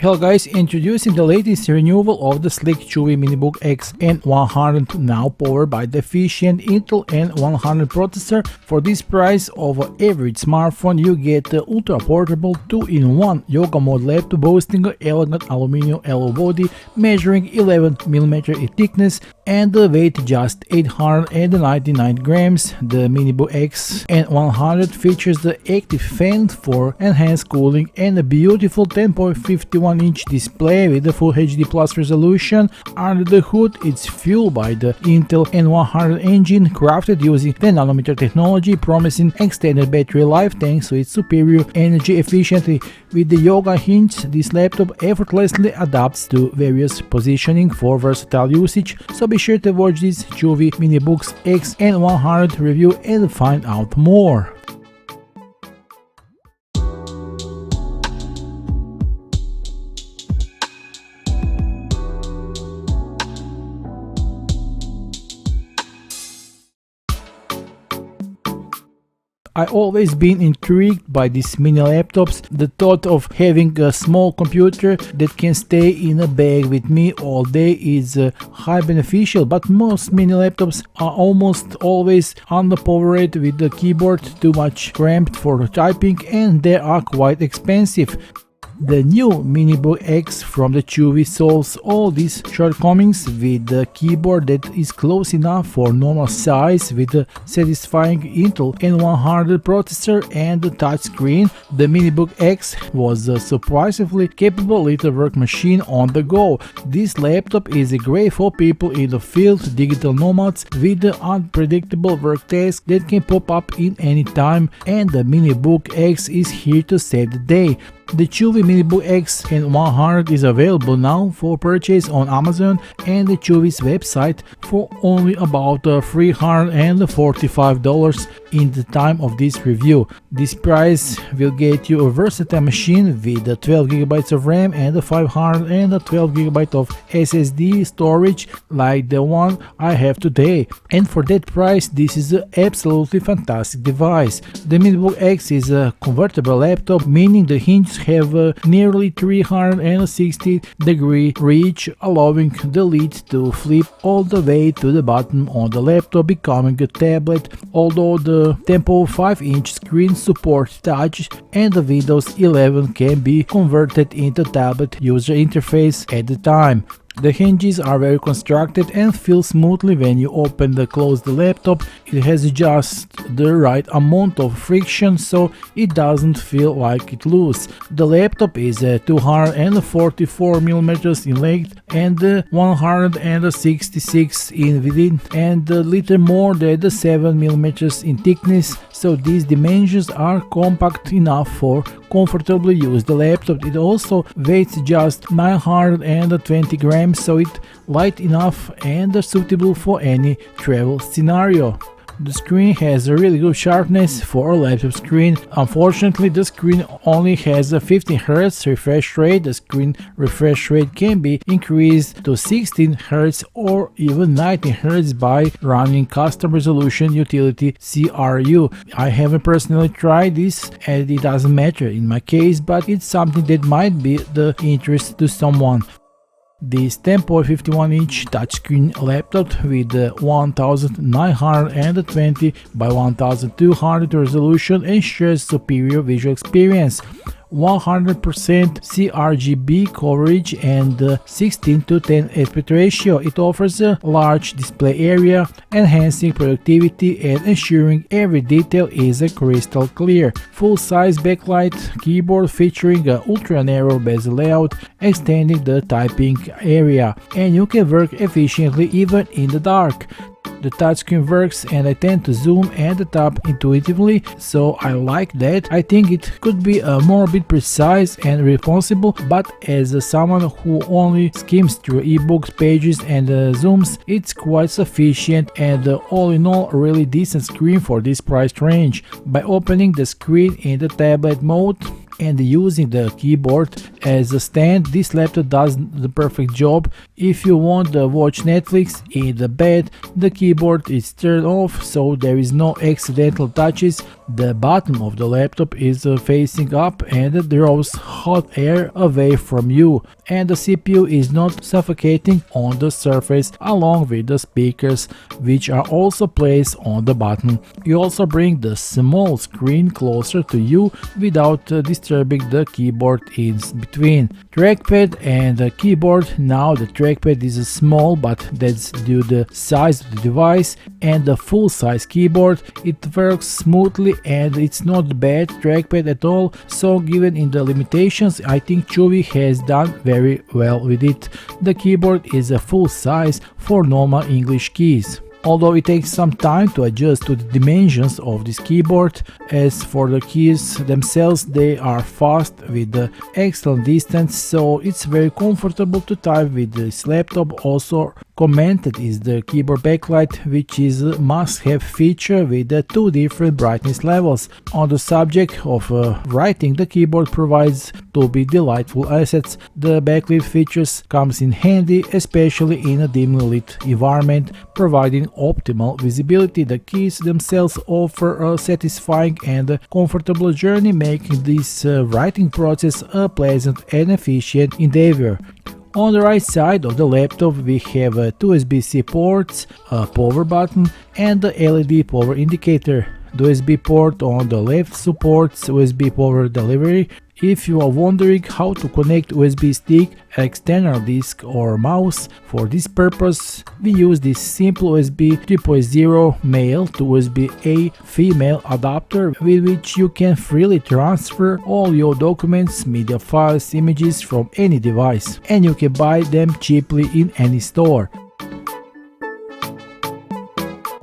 Hello guys, introducing the latest renewal of the sleek CHUWI MiniBook X N100, now powered by the efficient Intel N100 processor. For this price of an average smartphone, you get the ultra portable 2-in-1 yoga mode laptop boasting an elegant aluminum alloy body measuring 11mm in thickness and the weight just 899 grams. The MiniBook X N100 features the active fan for enhanced cooling and a beautiful 10.51-inch display with the Full HD Plus resolution. Under the hood, it's fueled by the Intel N100 engine, crafted using 10nm technology, promising extended battery life thanks to its superior energy efficiency. With the yoga hinge, this laptop effortlessly adapts to various positioning for versatile usage, so be sure to watch this CHUWI MiniBook X N100 review and find out more. I've always been intrigued by these mini laptops. The thought of having a small computer that can stay in a bag with me all day is high beneficial, but most mini laptops are almost always underpowered with the keyboard too much cramped for typing, and they are quite expensive. The new MiniBook X from the CHUWI solves all these shortcomings with the keyboard that is close enough for normal size, with a satisfying Intel N100 processor and the touchscreen. The MiniBook X was a surprisingly capable little work machine on the go. This laptop is great for people in the field, digital nomads with the unpredictable work tasks that can pop up in any time, and the MiniBook X is here to save the day. The CHUWI MiniBook X N100 is available now for purchase on Amazon and the CHUWI's website for only about $345 in the time of this review. This price will get you a versatile machine with 12GB of RAM and 512GB of SSD storage like the one I have today. And for that price, this is an absolutely fantastic device. The MiniBook X is a convertible laptop, meaning the hinges have a nearly 360-degree reach, allowing the lid to flip all the way to the bottom on the laptop, becoming a tablet. Although the 10.5-inch screen supports touch and the Windows 11 can be converted into tablet user interface at the time. The hinges are well constructed and feel smoothly when you open and close the laptop. It has just the right amount of friction, so it doesn't feel like it's loose. The laptop is 244mm in length and 166 in width, and a little more than 7mm in thickness, so these dimensions are compact enough for comfortably use the laptop. It also weighs just 920 grams, so it's light enough and suitable for any travel scenario. The screen has a really good sharpness for a laptop screen. Unfortunately, the screen only has a 15Hz refresh rate. The screen refresh rate can be increased to 16Hz or even 19Hz by running custom resolution utility CRU. I haven't personally tried this and it doesn't matter in my case, but it's something that might be of interest to someone. This 10.51-inch touchscreen laptop with 1920 by 1200 resolution ensures superior visual experience, 100% sRGB coverage and 16:10 aspect ratio. It offers a large display area, enhancing productivity and ensuring every detail is crystal clear. Full-size backlight keyboard featuring an ultra-narrow bezel layout, extending the typing area, and you can work efficiently even in the dark. The touchscreen works and I tend to zoom and tap intuitively, so I like that. I think it could be more a bit precise and responsive, but as someone who only skims through ebooks pages and zooms, it's quite sufficient, and all in all a really decent screen for this price range. By opening the screen in the tablet mode and using the keyboard as a stand, this laptop does the perfect job. If you want to watch Netflix in the bed, the keyboard is turned off, so there is no accidental touches. The bottom of the laptop is facing up and it draws hot air away from you, and the CPU is not suffocating on the surface, along with the speakers, which are also placed on the bottom. You also bring the small screen closer to you without disturbing the keyboard in between. Trackpad and the keyboard. Now the trackpad is small, but that's due to the size of the device, and the full-size keyboard, it works smoothly and it's not bad trackpad at all. So given in the limitations, I think CHUWI has done very well with it. The keyboard is a full size for normal English keys. Although it takes some time to adjust to the dimensions of this keyboard. As for the keys themselves, they are fast with the excellent distance, so it's very comfortable to type with this laptop. Also commented is the keyboard backlight, which is a must-have feature with the two different brightness levels. On the subject of writing, the keyboard provides to be delightful assets. The backlit features comes in handy, especially in a dimly lit environment, providing optimal visibility. The keys themselves offer a satisfying and comfortable journey, making this writing process a pleasant and efficient endeavor. On the right side of the laptop we have two USB-C ports, a power button and the LED power indicator. The USB port on the left supports USB power delivery. If you are wondering how to connect USB stick, external disk or mouse, for this purpose we use this simple USB 3.0 male to USB-A female adapter, with which you can freely transfer all your documents, media files, images from any device, and you can buy them cheaply in any store.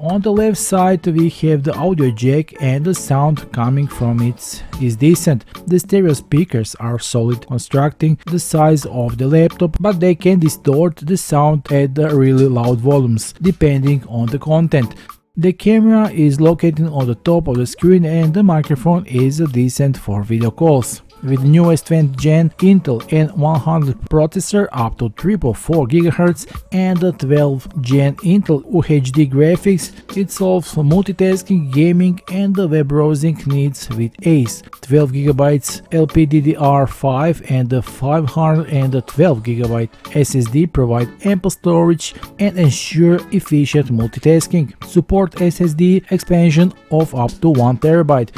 On the left side we have the audio jack, and the sound coming from it is decent. The stereo speakers are solid, constructing the size of the laptop, but they can distort the sound at the really loud volumes depending on the content. The camera is located on the top of the screen, and the microphone is decent for video calls. With the newest 20th gen Intel N100 processor up to 3.4 GHz and the 12th gen Intel UHD graphics, it solves multitasking, gaming and the web browsing needs with ease. 12 GB LPDDR5 and the 512 GB SSD provide ample storage and ensure efficient multitasking. Support SSD expansion of up to 1 TB.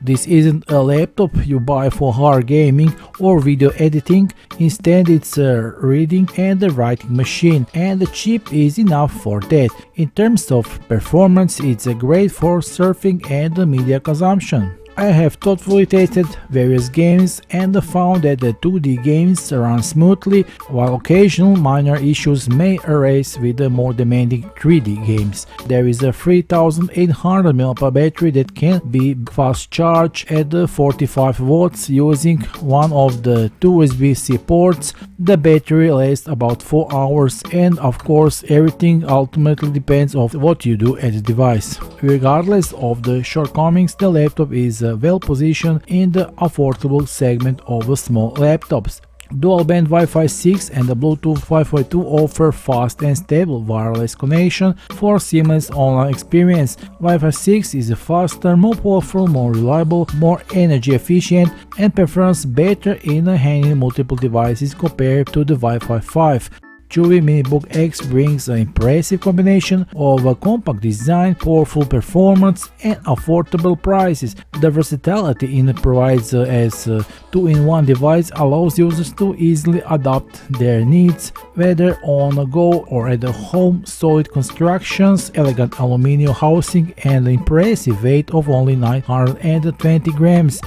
This isn't a laptop you buy for hard gaming or video editing. Instead, it's a reading and a writing machine, and the chip is enough for that. In terms of performance, it's great for surfing and media consumption. I have thoughtfully tested various games and found that the 2D games run smoothly, while occasional minor issues may arise with the more demanding 3D games. There is a 3800 mAh battery that can be fast charged at 45 watts using one of the two USB-C ports. The battery lasts about 4 hours, and of course everything ultimately depends on what you do at the device. Regardless of the shortcomings, the laptop is well positioned in the affordable segment of small laptops. Dual-band Wi-Fi 6 and the Bluetooth 5.2 offer fast and stable wireless connection for seamless online experience. Wi-Fi 6 is faster, more powerful, more reliable, more energy efficient, and performs better in handling multiple devices compared to the Wi-Fi 5. CHUWI MiniBook X brings an impressive combination of a compact design, powerful performance, and affordable prices. The versatility it provides as a 2-in-1 device allows users to easily adapt their needs, whether on the go or at home. Solid constructions, elegant aluminum housing, and an impressive weight of only 920 grams.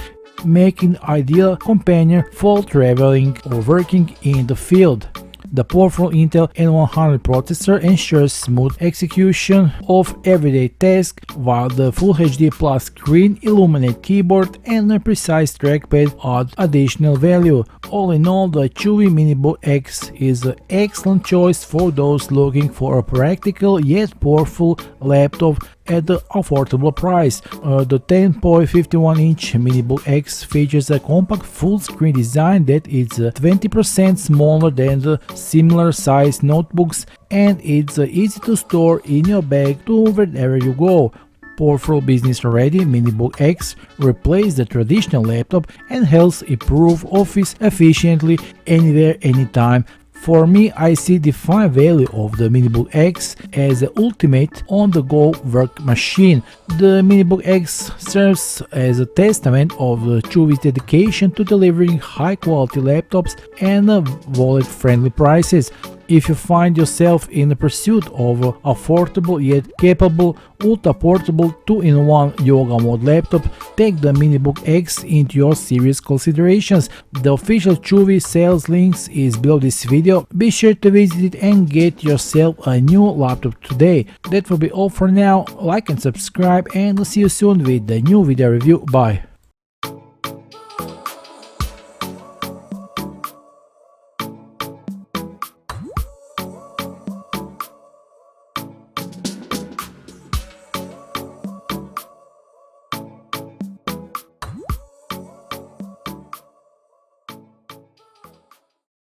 Making an ideal companion for traveling or working in the field. The powerful Intel N100 processor ensures smooth execution of everyday tasks, while the Full HD Plus screen, illuminated keyboard, and a precise trackpad add additional value. All in all, the CHUWI MiniBook X is an excellent choice for those looking for a practical yet powerful laptop at the affordable price. The 10.51-inch MiniBook X features a compact full-screen design that is 20% smaller than the similar sized notebooks, and it's easy to store in your bag to wherever you go. Powerful business-ready MiniBook X replaces the traditional laptop and helps improve office efficiently anywhere, anytime. For me, I see the fine value of the MiniBook X as the ultimate on-the-go work machine. The MiniBook X serves as a testament of CHUWI's dedication to delivering high-quality laptops and wallet-friendly prices. If you find yourself in the pursuit of affordable yet capable ultra-portable 2-in-1 yoga mode laptop, take the MiniBook X into your serious considerations. The official CHUWI sales links is below this video. Be sure to visit it and get yourself a new laptop today. That will be all for now. Like and subscribe, and we'll see you soon with the new video review. Bye.